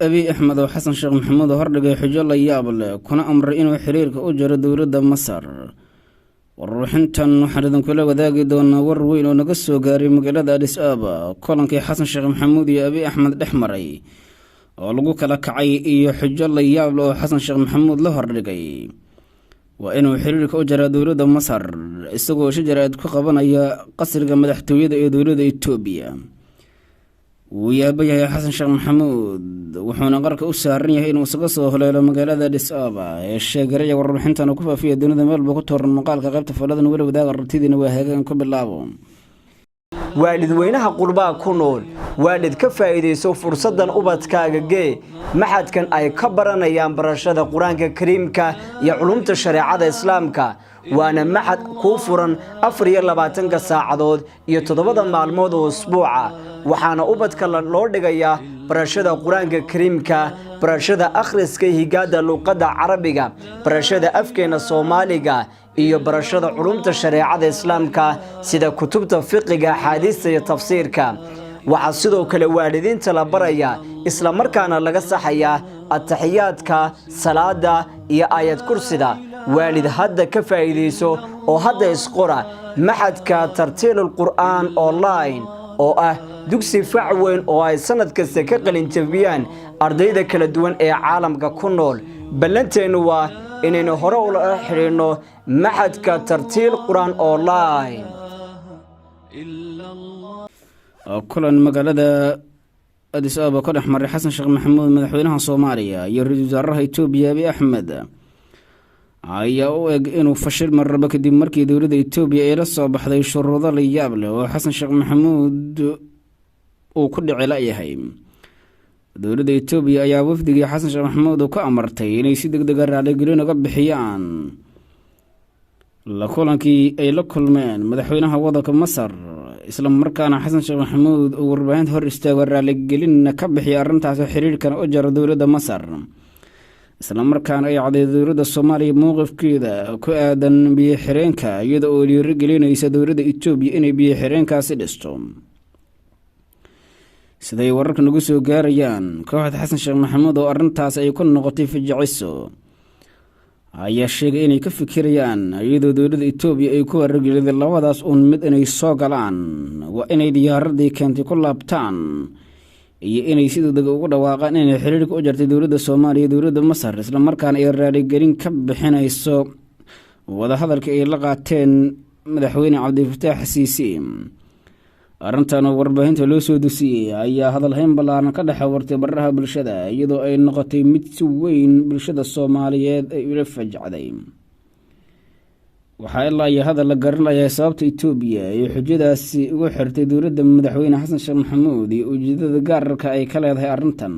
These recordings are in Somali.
أبي أحمد وحسن شيخ محمود هردق حجال يابل كنا أمر إنه حريرك أجر دولة مصر وروحنتن وحردن كل وذاقي دون وروين ونقصو قاري مقالة أديس آبا كولنكي حسن شيخ محمود يا أبي أحمد الأحمري ولقوك لكعي إيو حجال يابل وحسن شيخ محمود له هردقي وإنه حريرك أجر دولة مصر استقو شجرة كقبنا يا قصر مدحتوية دولة إثيوبيا ويا بيا حسن شيخ محمود وحنا قرك أسرني هي نوسقصه ولا مقالة أديس آبا الشجرية والروحنتن وكفى في الدنيا مال بكتر المقال كغبت فلذن ولا وذاك الرتيدين وهاجن كبل لعبهم والد وينها قربا كنول والد كفايديسو فرصدان ubadkaaga gee maxadkan ay ka baranayaan barashada quraanka kariimka iyo culumta shariicada islaamka waana maxad ku furan 24 saacadood iyo 7 maalmood oo usbuuca waxaana ubadka loo dhigayaa barashada quraanka kariimka barashada akhriska higaada luqadda carabiga barashada afkeena Soomaaliga iyo barashada culumta shariicada islaamka sida kutubta fiqiga xadiiska iyo tafsiirka waxa sidoo kale waalidiinta la baraya isla markaana laga saxaya at-tahiyaadka salaada iyo aayad kursida waalid hadda ka faa'iideyso oo hadda isqora maxadka tartiilul qur'aan online oo ah dugsi fac weyn oo ay sanad kasta ka qalin jabiyaan ardayda kala duwan ee caalamka ku nool ballanteenu waa inaynu hore u xiriirno maxadka tartiil qur'aan online kulan magaalada Addis Ababa ka dhex maray Xasan Sheekh Maxamuud madaxweynaha Soomaaliya iyo ra'iisul wasaaraha Itoobiya Abiy Ahmed ayaa u eg inuu fashil marraba kadib markii dowladda Itoobiya ay la soo baxday shuruudo la yaab leh oo Xasan Sheekh Maxamuud uu ku dhici la'yahay dowladda Itoobiya ayaa wafdigii Xasan Sheekh Maxamuud ku amartay inay si degdeg ah raaligelin uga bixiyaan la kulankii ay la kulmeen madaxweynaha waddanka Masar isla markaana Xasan Sheekh Maxamuud uu warbaahinta hor istaagay raaligelin ka bixiyay arrintaas xiriirkan u jara dowladda Masar isla markaana ay caday dowladda Soomaaliya mowqifkeeda ku aadan biyo xireenka iyada oo dhiirigelinaysa dowladda Itoobiya inay biyo xireenkaasi dhisto siday wararka nagu soo gaarayaan kooxda Xasan Sheekh Maxamuud oo arrintaas ay ku noqotay fajiciso ayaa sheegay inay ka fikirayaan iyadoo dowladda Itoobiya ay ku wargeliday labadaas mid inay soo galaan waa inay diyaaradii keentay ku laabtaan iyo inay si degdeg ugu dhawaaqaan inay xiriirka u jartay dowladda Soomaaliya dowladda Masar isla markaana ay raaligelin ka bixinayso wada hadalka ay la qaateen madaxweyne Cabdifataax Siisi arrintan warbaahinta loo soo dusiyay ayaa hadalhayn ballaaran ka dhex wartay baraha bulshada iyadoo ay noqotay mid si weyn bulshada Soomaaliyeed ay ula fajacday waxa ilaa ay hadal la garanayaa sababta Itoobiya iyo xujadaasi ugu xirtay dowladda madaxweyne Xasan Sheekh Maxamuud iyo ujeedada gaarka ay ka leedahay arrintan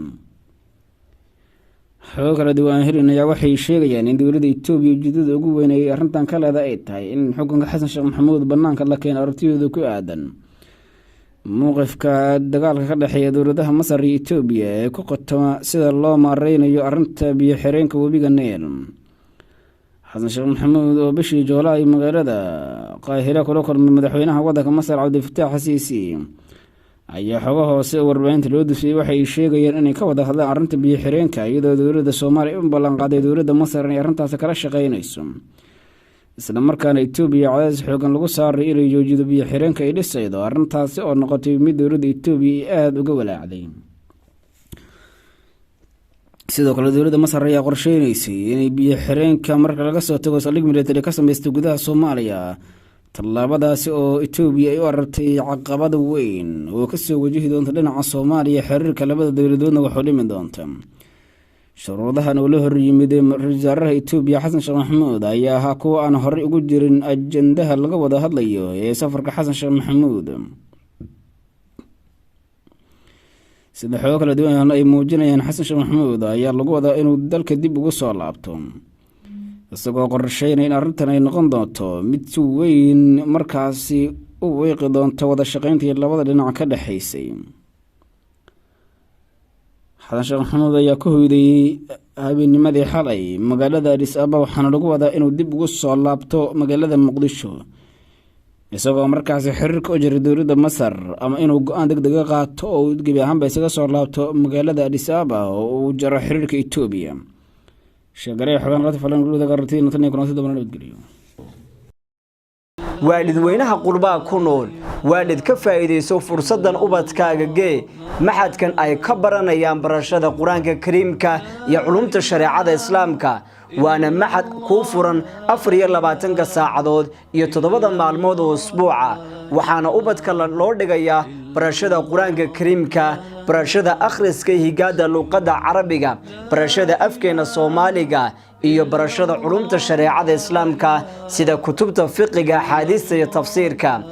xoog kala duwan ayaa waxay sheegayaan in dowladda Itoobiya ujeedada ugu weyn ay arrintan ka leedahay ay tahay in xukunka Xasan Sheekh Maxamuud banaanka la keeno aragtidooda ku aadan موقفka dagaalka ka dhaxeeya dowladaha Masar iyo Itoobiya ee ku qotoma sida loo maareynayo arrinta biyo xireenka webiga Nile Xasan Sheekh Maxamuud oo bishii Juulaay magaalada Qaahira kula kulmay madaxweynaha waddanka Masar Cabdifataax Siisi ayaa xogo hoose warbaahinta loo dusiyay waxay sheegayeen inay ka wada hadlaan arrinta biyo xireenka iyadoo dowladda Soomaaliya u ballan qaaday dowladda Masar inay arrintaas kala shaqeynayso isla markaana Itoobiya cadaadis xoogan lagu saaray inay joojido biyo xireenka ay dhisaydo arrintaasi oo noqotay mid dowladda Itoobiya aad uga walaacday sidoo kale dowladda Masar ayaa qorsheynaysa inay biyo xireenka marka laga soo tago saldhig military ka sameeysto gudaha Soomaaliya tallaabadaasi oo Itoobiya ay u aragtay caqabad weyn oo ka soo wajihi doonta dhinaca Soomaaliya xiriirka labada dowladoodna wax u dhimi doonta shuruudahan oo la horyimid ra'iisul wasaaraha Itoobiya Xasan Sheekh Maxamuud ayaa ahaa kuwa aan hore ugu jirin ajandaha laga wada hadlayo ee safarka Xasan Sheekh Maxamuud sida xoog kala duwan ay muujinayaan Xasan Sheekh Maxamuud ayaa lagu wadaa inuu dalka dib ugu soo laabto isagoo qorsheynaya in arrintan ay noqon doonto mid si weyn markaasi u weeqi doonto wada shaqaynta labada dhinac ka dhaxaysay Xasan Sheekh Maxamuud ayaa ku hoyday habeennimadii xalay magaalada Addis Ababa waxaana lagu wadaa inuu dib ugu soo laabto magaalada Muqdisho isagoo markaasi xiriirka u jiray dowladda Masar ama inuu go'aan degdeg ah qaato oo gebi ahaanba isaga soo laabto magaalada Addis Ababa oo uu jaro xiriirka Itoobiya sheegaray xogan qad falan gudaha qartiin tan iyo nabad geliyo waalidweynaha qurbaa ku nool waalid ka faa'iideyso fursadan ubadkaaga gee maxadkan ay ka baranayaan barashada quraanka kariimka iyo culumta shariicada islaamka waana maxad ku furan 24 saacadood iyo 7 maalmood oo usbuuca waxaana ubadka loo dhigayaa barashada quraanka kariimka barashada akhriska higaada luqadda carabiga barashada afkeena Soomaaliga iyo barashada culumta shariicada islaamka sida kutubta fiqiga xadiiska iyo tafsiirka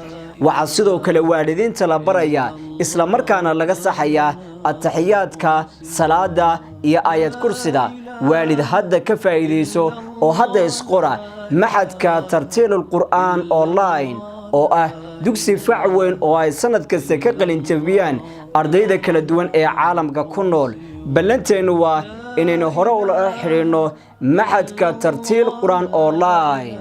waxa sidoo kale waalidiinta la baraya isla markaana laga saxaya at-tahiyaadka salaada iyo aayad kursida waalid hadda ka faa'iideyso oo hadda isqora maxadka tartiilul qur'aan online oo ah dugsi fac weyn oo ay sanad kasta ka qalin jabiyaan ardayda kala duwan ee caalamka ku nool ballanteenu waa inaynu hore ula xiriirno maxadka tartiil qur'aan online